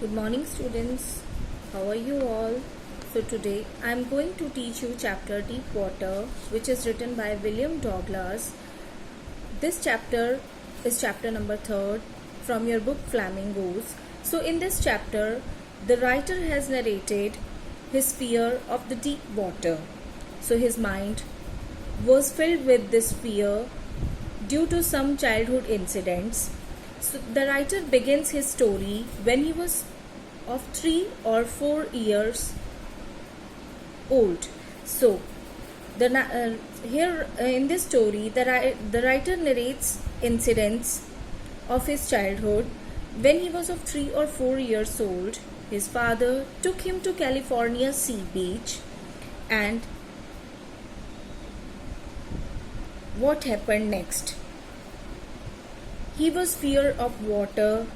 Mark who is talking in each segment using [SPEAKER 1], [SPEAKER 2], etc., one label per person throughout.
[SPEAKER 1] Good morning, students. How are you all? So, today I am going to teach you chapter Deep Water, which is written by William Douglas. This chapter is chapter number 3 from your book Flamingos. So, in this chapter, the writer has narrated his fear of the deep water. So, his mind was filled with this fear due to some childhood incidents. So the writer begins his story when he was of 3 or 4 years old. So here in this story, the writer narrates incidents of his childhood. When he was of 3 or 4 years old, his father took him to California Sea Beach, and what happened next? He was fear of water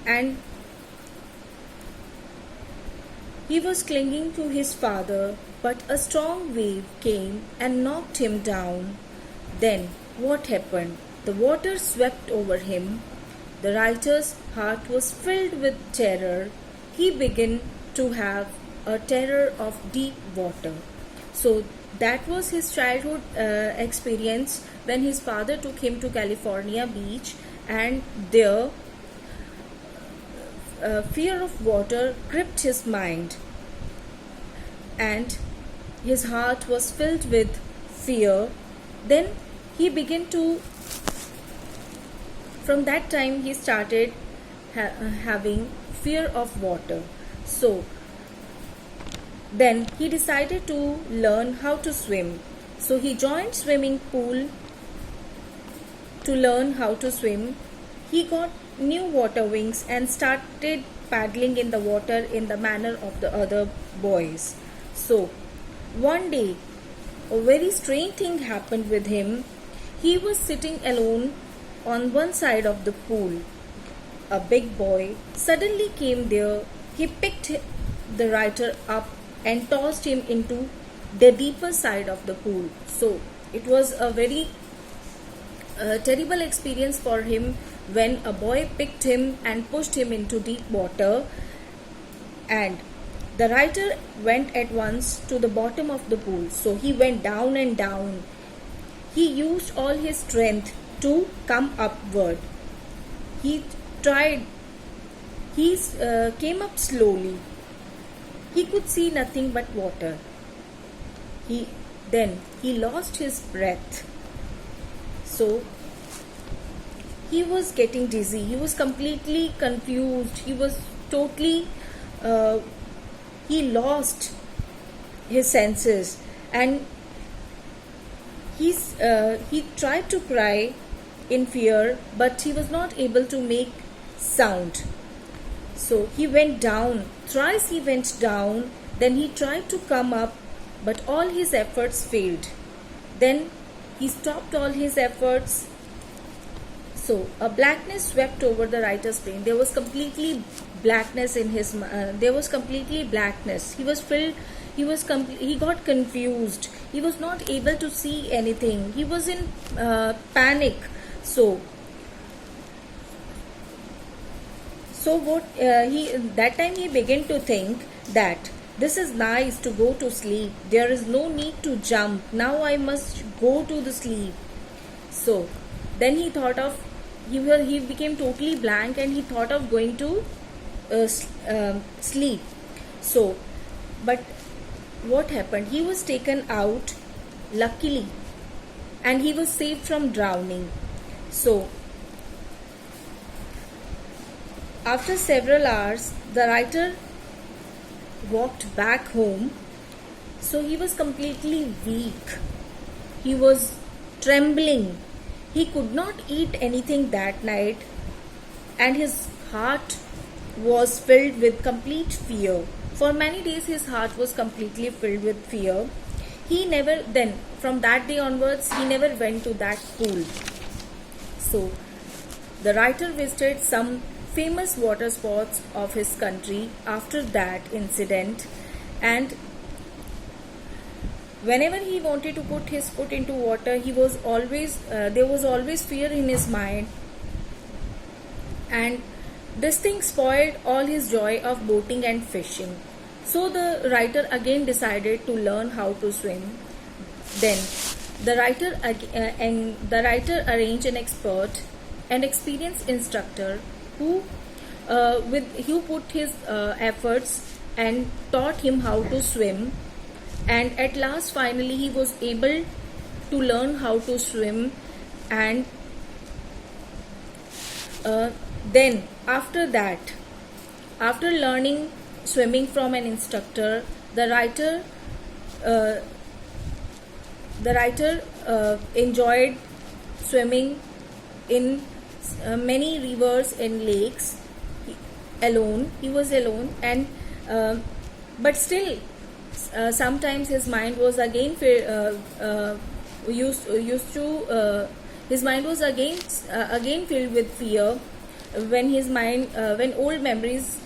[SPEAKER 1] and he was clinging to his father, but a strong wave came and knocked him down. Then what happened? The water swept over him. The writer's heart was filled with terror. He began to have a terror of deep water. So that was his childhood experience when his father took him to California Beach, and there fear of water gripped his mind, and his heart was filled with fear. Then he began to, from that time he started having fear of water. So then he decided to learn how to swim. So he joined swimming pool to learn how to swim. He got new water wings and started paddling in the water in the manner of the other boys. So one day a very strange thing happened with him. He was sitting alone on one side of the pool. A big boy suddenly came there. He picked the writer up and tossed him into the deeper side of the pool. So it was a very terrible experience for him when a boy picked him and pushed him into deep water, and the writer went at once to the bottom of the pool. So he went down and down. He used all his strength to come upward. He tried. He came up slowly. He could see nothing but water. Then he lost his breath. So he was getting dizzy. He was completely confused. He was totally he lost his senses, and he tried to cry in fear, but he was not able to make sound. So he went down. Thrice he went down. Then he tried to come up, but all his efforts failed. Then he stopped all his efforts. So a blackness swept over the writer's brain. There was completely blackness in his. There was completely blackness. He was filled. He got confused. He was not able to see anything. He was in panic. So what that time he began to think that this is nice to go to sleep. There is no need to jump. Now I must go to the sleep. So then he thought of, he became totally blank, and he thought of going to sleep. So, but what happened? He was taken out, luckily, and he was saved from drowning. So after several hours, the writer walked back home. So he was completely weak. He was trembling. He could not eat anything that night, and his heart was filled with complete fear. For many days his heart was completely filled with fear. From that day onwards, he never went to that pool. So the writer visited some famous water spots of his country after that incident, and whenever he wanted to put his foot into water, there was always fear in his mind, and This thing spoiled all his joy of boating and fishing. So the writer again decided to learn how to swim. Then the writer arranged an expert, an experienced instructor who put his efforts and taught him how to swim. And at last, finally, he was able to learn how to swim. And then after that, after learning swimming from an instructor, the writer enjoyed swimming in many rivers and lakes alone. He was alone, and but still, sometimes his mind was again his mind was again filled with fear. When old memories,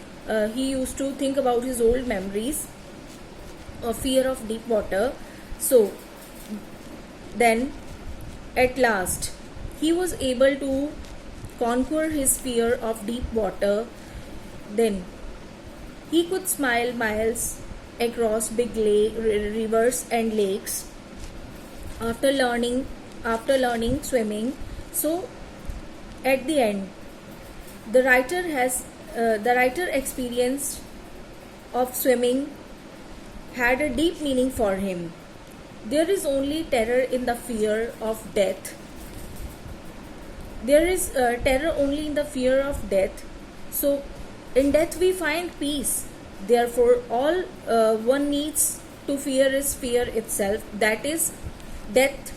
[SPEAKER 1] he used to think about his old memories of fear of deep water. So then at last he was able to conquer his fear of deep water. Then he could smile miles across big rivers and lakes after learning swimming. So at the end, the writer experience of swimming had a deep meaning for him. There is only terror in the fear of death. There is terror only in the fear of death. So in death we find peace. Therefore, all one needs to fear is fear itself. That is death.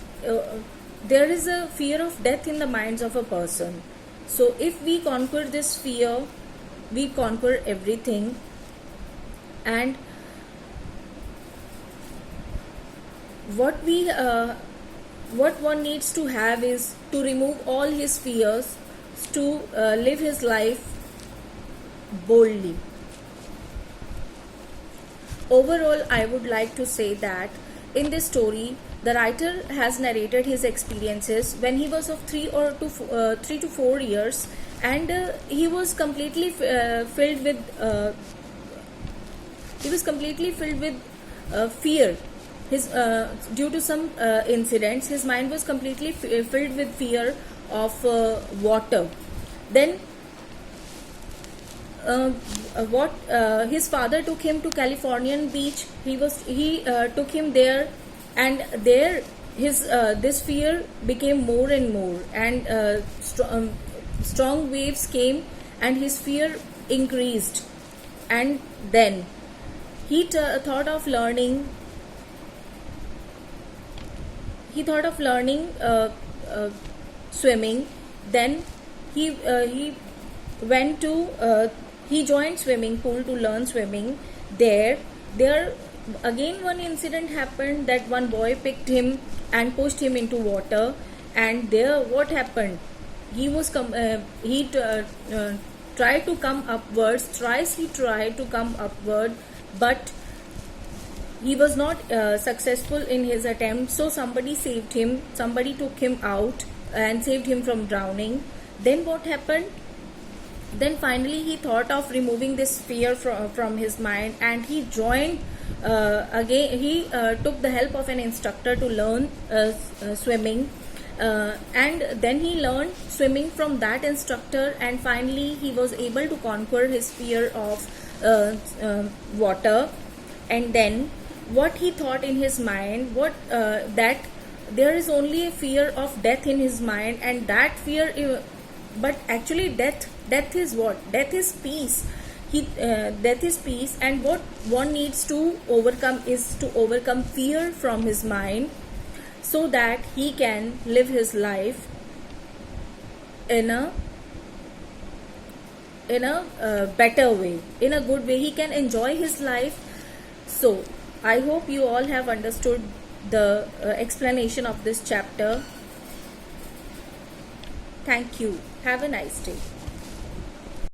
[SPEAKER 1] There is a fear of death in the minds of a person. So if we conquer this fear, we conquer everything. And what one needs to have is to remove all his fears, to live his life boldly. Overall, I would like to say that in this story, the writer has narrated his experiences when he was of 3 to 4 years, and he was completely filled with fear. Due to some incidents, his mind was completely filled with fear of water. Then his father took him to Californian beach. He took him there, and there this fear became more and more, and strong waves came, and his fear increased. And then he thought of learning. Swimming. Then he went to he joined swimming pool to learn swimming. There again one incident happened, that one boy picked him and pushed him into water. And there what happened, he was tried to come upwards. Thrice he tried to come upward, but he was not successful in his attempt. So somebody saved him. Somebody took him out and saved him from drowning. Then what happened? Then finally he thought of removing this fear from his mind, and he joined again. He took the help of an instructor to learn swimming, and then he learned swimming from that instructor, and finally he was able to conquer his fear of water. And then what he thought in his mind, that there is only a fear of death in his mind, and that fear, but actually death is what? Death is peace. Death is peace, and what one needs to overcome is to overcome fear from his mind, so that he can live his life in a better way, in a good way. He can enjoy his life. So I hope you all have understood the explanation of this chapter. Thank you. Have a nice day.